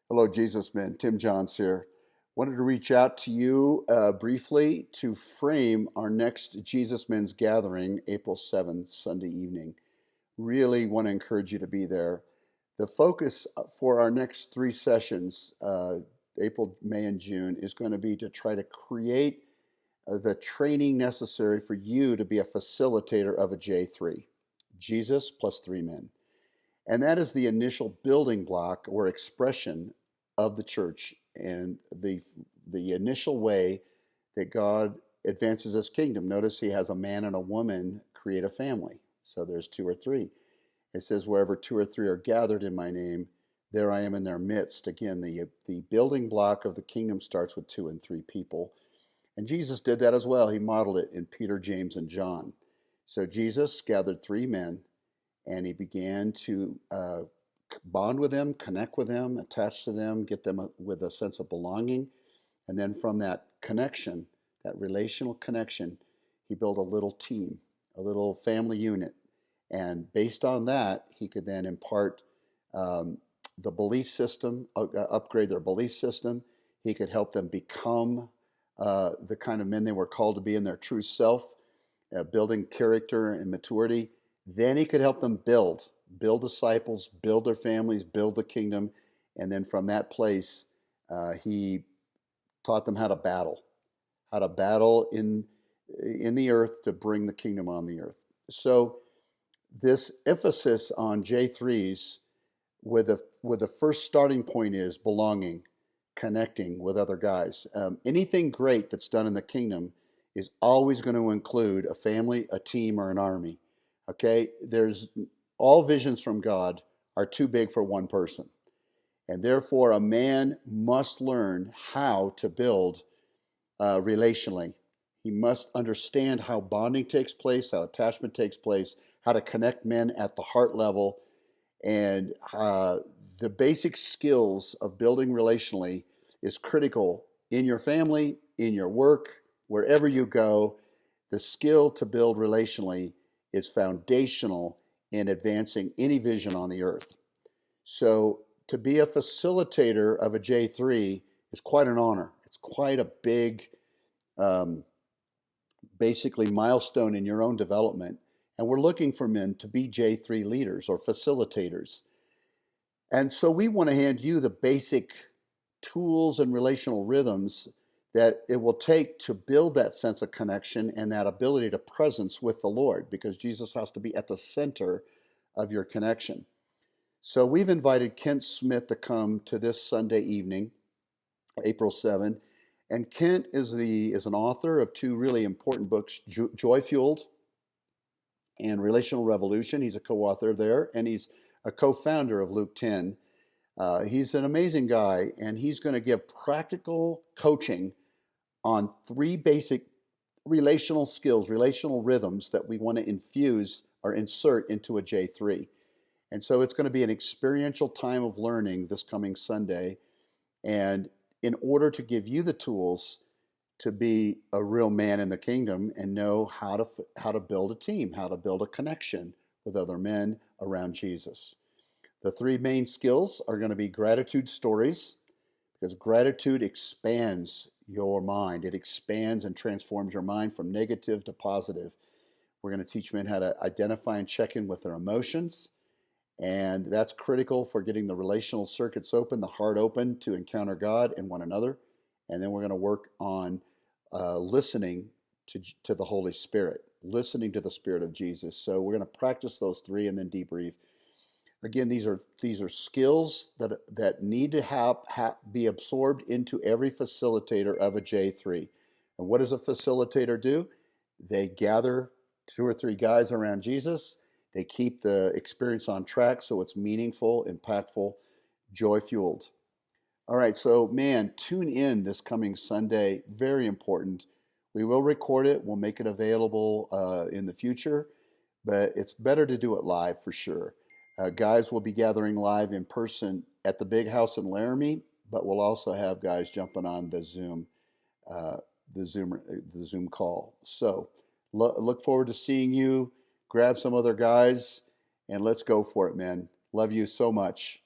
Hello, Jesus Man. Tim Johns here. Wanted to reach out to you briefly to frame our next Jesus Men's gathering, April 7th, Sunday evening. Really want to encourage you to be there. The focus for our next three sessions, April, May, and June, is going to be to try to create the training necessary for you to be a facilitator of a J3, Jesus plus three men. And that is the initial building block or expression of the church and the initial way that God advances his kingdom. Notice he has a man and a woman create a family. So there's two or three. It says, wherever two or three are gathered in my name, there I am in their midst. Again, the building block of the kingdom starts with two and three people. And Jesus did that as well. He modeled it in Peter, James, and John. So Jesus gathered three men and he began to bond with them, connect with them, attach to them, get them with a sense of belonging. And then from that connection, that relational connection, he built a little team, a little family unit. And based on that, he could then impart the belief system, upgrade their belief system. He could help them become the kind of men they were called to be in their true self, building character and maturity. Then he could help them build disciples, build their families, build the kingdom. And then from that place, he taught them how to battle in the earth to bring the kingdom on the earth. So this emphasis on J3s with the first starting point is belonging, connecting with other guys. Anything great that's done in the kingdom is always going to include a family, a team, or an army. Okay, there's all visions from God are too big for one person. And therefore, a man must learn how to build relationally. He must understand how bonding takes place, how attachment takes place, how to connect men at the heart level. And the basic skills of building relationally is critical in your family, in your work, wherever you go. The skill to build relationally is foundational in advancing any vision on the earth. So to be a facilitator of a J3 is quite an honor. It's quite a big, um, basically, milestone in your own development. And we're looking for men to be J3 leaders or facilitators. And so we want to hand you the basic tools and relational rhythms that it will take to build that sense of connection and that ability to presence with the Lord, because Jesus has to be at the center of your connection. So we've invited Kent Smith to come to this Sunday evening, April 7th. And Kent is an author of two really important books, Joy Fueled and Relational Revolution. He's a co-author there, and he's a co-founder of Luke 10. He's an amazing guy, and he's going to give practical coaching on three basic relational skills, relational rhythms that we want to infuse or insert into a J3. And so it's going to be an experiential time of learning this coming Sunday. And in order to give you the tools to be a real man in the kingdom and know how to build a team, how to build a connection with other men around Jesus. The three main skills are going to be gratitude stories, because gratitude expands your mind. It expands and transforms your mind from negative to positive. We're going to teach men how to identify and check in with their emotions. And that's critical for getting the relational circuits open, the heart open to encounter God and one another. And then we're going to work on listening to the Holy Spirit, listening to the Spirit of Jesus. So we're going to practice those three and then debrief. Again, these are skills that need to be absorbed into every facilitator of a J3. And what does a facilitator do? They gather two or three guys around Jesus. They keep the experience on track so it's meaningful, impactful, joy fueled. All right, so man, tune in this coming Sunday. Very important. We will record it. We'll make it available in the future, but it's better to do it live for sure. Guys will be gathering live in person at the big house in Laramie, but we'll also have guys jumping on uh, the Zoom call. So look forward to seeing you. Grab some other guys and let's go for it, man. Love you so much.